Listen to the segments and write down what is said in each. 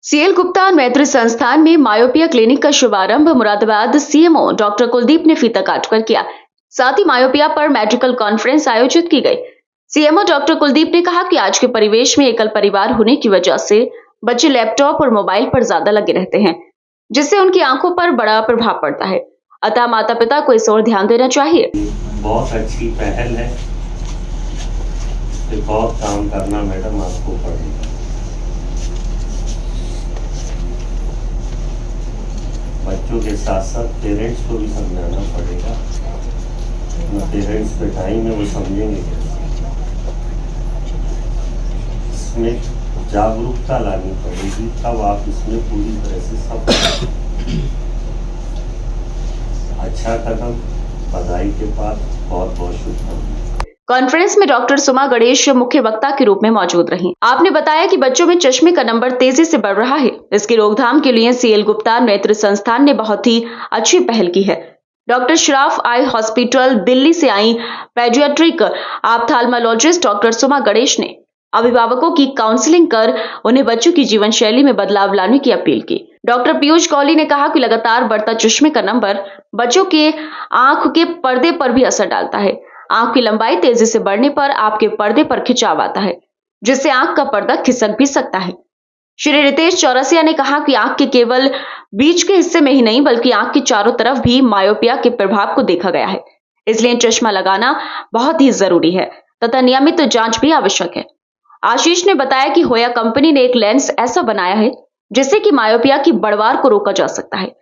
CL Gupta नेत्र संस्थान में मायोपिया क्लिनिक का शुभारंभ मुरादाबाद सीएमओ डॉक्टर कुलदीप ने फीता काटकर किया। साथ ही मायोपिया पर मेडिकल कॉन्फ्रेंस आयोजित की गई। सीएमओ डॉक्टर कुलदीप ने कहा कि आज के परिवेश में एकल परिवार होने की वजह से बच्चे लैपटॉप और मोबाइल पर ज्यादा लगे रहते हैं, जिससे उनकी आंखों पर बड़ा प्रभाव पड़ता है। अतः माता पिता को इस ओर ध्यान देना चाहिए। बहुत अच्छी पहल है, बहुत काम करना मैडम आपको पड़ेगा। बच्चों के साथ साथ पेरेंट्स को भी समझाना पड़ेगा। पेरेंट्स पे टाइम है, वो समझेंगे कैसे। इसमें जागरूकता लानी पड़ेगी, तब आप इसमें पूरी तरह से सफल। अच्छा कदम, बधाई के बाद बहुत बहुत शुभकामनाएं। कॉन्फ्रेंस में डॉक्टर सुमा गणेश मुख्य वक्ता के रूप में मौजूद रहीं। आपने बताया कि बच्चों में चश्मे का नंबर तेजी से बढ़ रहा है। इसकी रोकथाम के लिए सीएल गुप्ता नेत्र संस्थान ने बहुत ही अच्छी पहल की है। Doctor Shroff eye hospital Delhi से आई पेडियाट्रिक ऑप्थाल्मोलॉजिस्ट डॉक्टर सुमा गणेश ने अभिभावकों की काउंसलिंग कर उन्हें बच्चों की जीवन शैली में बदलाव लाने की अपील की। डॉक्टर पीयूष कौली ने कहा कि लगातार बढ़ता चश्मे का नंबर बच्चों के आंख के पर्दे पर भी असर डालता है। आंख की लंबाई तेजी से बढ़ने पर आपके पर्दे पर खिंचाव आता है, जिससे आंख का पर्दा खिसक भी सकता है। श्री रितेश चौरसिया ने कहा कि आंख के केवल बीच के हिस्से में ही नहीं बल्कि आंख के चारों तरफ भी मायोपिया के प्रभाव को देखा गया है। इसलिए चश्मा लगाना बहुत ही जरूरी है तथा नियमित जांच भी आवश्यक है। आशीष ने बताया कि होया कंपनी ने एक लेंस ऐसा बनाया है जिससे कि मायोपिया की बढ़वार को रोका जा सकता है।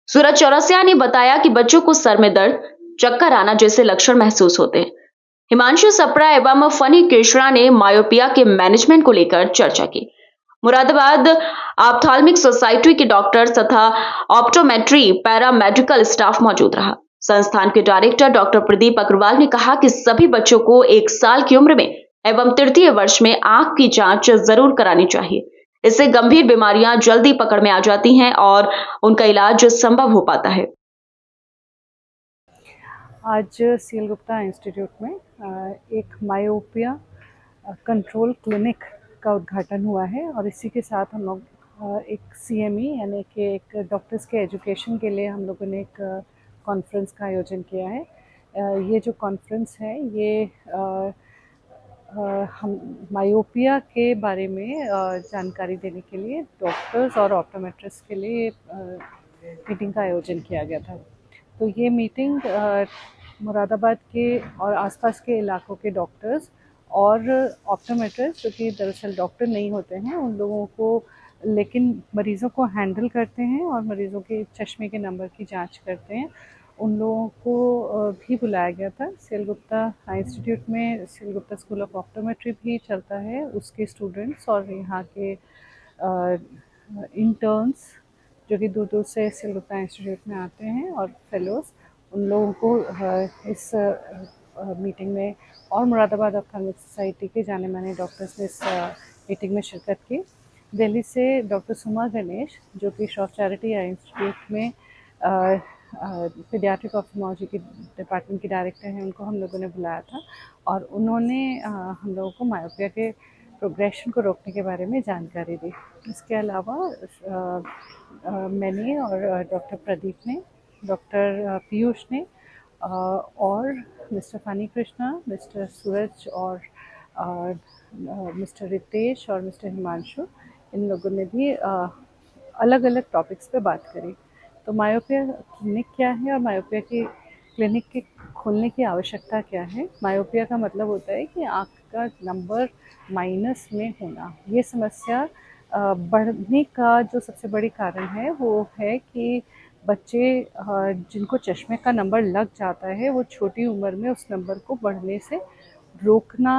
सूरज चौरसिया ने बताया कि बच्चों को सर में दर्द, चक्कर आना जैसे लक्षण महसूस होते हैं। हिमांशु सप्रा एवं फनी केशरा ने मायोपिया के मैनेजमेंट को लेकर चर्चा की। मुरादाबाद ऑप्थाल्मिक सोसाइटी के डॉक्टर्स तथा ऑप्टोमेट्री पैरामेडिकल स्टाफ मौजूद रहा। संस्थान के डायरेक्टर डॉक्टर प्रदीप अग्रवाल ने कहा कि सभी बच्चों को 1 साल की उम्र में एवं तृतीय वर्ष में आंख की जांच जरूर करानी चाहिए। इससे गंभीर बीमारियां जल्दी पकड़ में आ जाती हैं और उनका इलाज संभव हो पाता है। आज सीएल गुप्ता इंस्टीट्यूट में एक मायोपिया कंट्रोल क्लिनिक का उद्घाटन हुआ है और इसी के साथ हम लोग एक सीएमई यानी कि एक डॉक्टर्स के एजुकेशन के लिए हम लोगों ने एक कॉन्फ्रेंस का आयोजन किया है। ये जो कॉन्फ्रेंस है ये हम मायोपिया के बारे में जानकारी देने के लिए डॉक्टर्स और ऑप्टोमेट्रिस्ट के लिए मीटिंग का आयोजन किया गया था। तो ये मीटिंग मुरादाबाद के और आसपास के इलाकों के डॉक्टर्स और ऑप्टोमेट्रिस्ट जो कि दरअसल डॉक्टर नहीं होते हैं उन लोगों को लेकिन मरीज़ों को हैंडल करते हैं और मरीज़ों के चश्मे के नंबर की जांच करते हैं, उन लोगों को भी बुलाया गया था। सीएल गुप्ता इंस्टीट्यूट में CL Gupta school of optometry भी चलता है, उसके स्टूडेंट्स और यहाँ के इंटर्न्स जो कि दूर दूर से सीएल गुप्ता इंस्टीट्यूट में आते हैं और फेलोज़, उन लोगों को इस मीटिंग में और मुरादाबाद ऑप्थाल्मिक सोसाइटी के जाने माने डॉक्टर्स ने इस मीटिंग में शिरकत की। दिल्ली से डॉक्टर सुमा गणेश जो कि श्रॉफ चैरिटी आई इंस्टीट्यूट में पीडियाट्रिक ऑप्थेल्मोलॉजी की डिपार्टमेंट की डायरेक्टर हैं, उनको हम लोगों ने बुलाया था और उन्होंने हम लोगों को मायोपिया के प्रोग्रेशन को रोकने के बारे में जानकारी दी। इसके अलावा मैंने और डॉक्टर प्रदीप ने, डॉक्टर पीयूष ने और मिस्टर फनी कृष्णा, मिस्टर सूरज और मिस्टर रितेश और मिस्टर हिमांशु, इन लोगों ने भी अलग अलग टॉपिक्स पे बात करी। तो मायोपिया क्लिनिक क्या है और मायोपिया की क्लिनिक के खोलने की आवश्यकता क्या है। मायोपिया का मतलब होता है कि आँख का नंबर माइनस में होना। ये समस्या बढ़ने का जो सबसे बड़ी कारण है वो है कि बच्चे जिनको चश्मे का नंबर लग जाता है वो छोटी उम्र में उस नंबर को बढ़ने से रोकना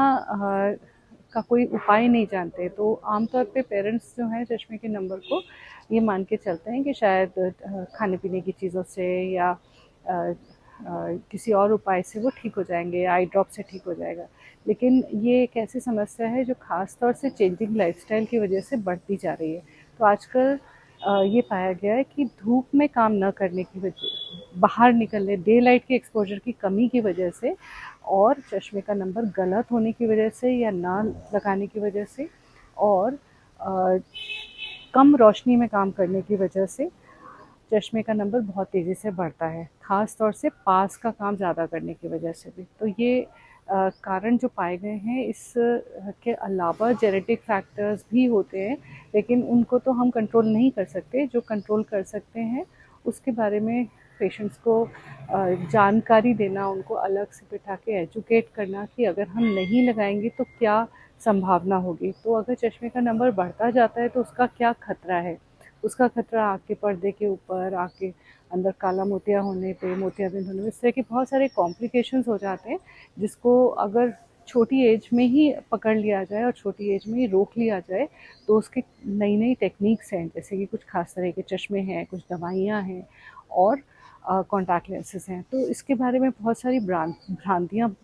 का कोई उपाय नहीं जानते। तो आमतौर पे पेरेंट्स जो हैं चश्मे के नंबर को ये मान के चलते हैं कि शायद खाने पीने की चीज़ों से या किसी और उपाय से वो ठीक हो जाएंगे, आई ड्रॉप से ठीक हो जाएगा। लेकिन ये एक ऐसी समस्या है जो ख़ास तौर से चेंजिंग लाइफस्टाइल की वजह से बढ़ती जा रही है। तो आजकल ये पाया गया है कि धूप में काम न करने की वजह, बाहर निकलने, डे लाइट के एक्सपोजर की कमी की वजह से और चश्मे का नंबर गलत होने की वजह से या ना लगाने की वजह से और कम रोशनी में काम करने की वजह से चश्मे का नंबर बहुत तेज़ी से बढ़ता है, ख़ास तौर से पास का काम ज़्यादा करने की वजह से भी। तो ये कारण जो पाए गए हैं, इस के अलावा जेनेटिक फैक्टर्स भी होते हैं, लेकिन उनको तो हम कंट्रोल नहीं कर सकते। जो कंट्रोल कर सकते हैं उसके बारे में पेशेंट्स को जानकारी देना, उनको अलग से बिठा के एजुकेट करना कि अगर हम नहीं लगाएंगे तो क्या संभावना होगी। तो अगर चश्मे का नंबर बढ़ता जाता है तो उसका क्या खतरा है। उसका खतरा आँख के पर्दे के ऊपर, आँख के अंदर काला मोतिया होने पे, मोतियाबिंद होने पे, इस तरह के बहुत सारे कॉम्प्लिकेशंस हो जाते हैं, जिसको अगर छोटी एज में ही पकड़ लिया जाए और छोटी एज में ही रोक लिया जाए तो उसकी नई नई टेक्निक्स हैं, जैसे कि कुछ खास तरह के चश्मे हैं, कुछ दवाइयाँ हैं और कॉन्टैक्ट लेंसेज हैं। तो इसके बारे में बहुत सारी भ्रांतियाँ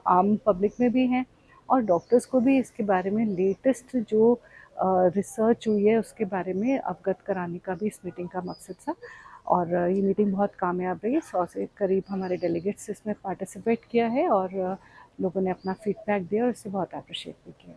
आम पब्लिक में भी हैं और डॉक्टर्स को भी इसके बारे में लेटेस्ट जो रिसर्च हुई है उसके बारे में अवगत कराने का भी इस मीटिंग का मकसद था। और ये मीटिंग बहुत कामयाब रही। 100 से करीब हमारे डेलीगेट्स इसमें पार्टिसिपेट किया है और लोगों ने अपना फीडबैक दिया और इससे बहुत अप्रिशिएट भी किया।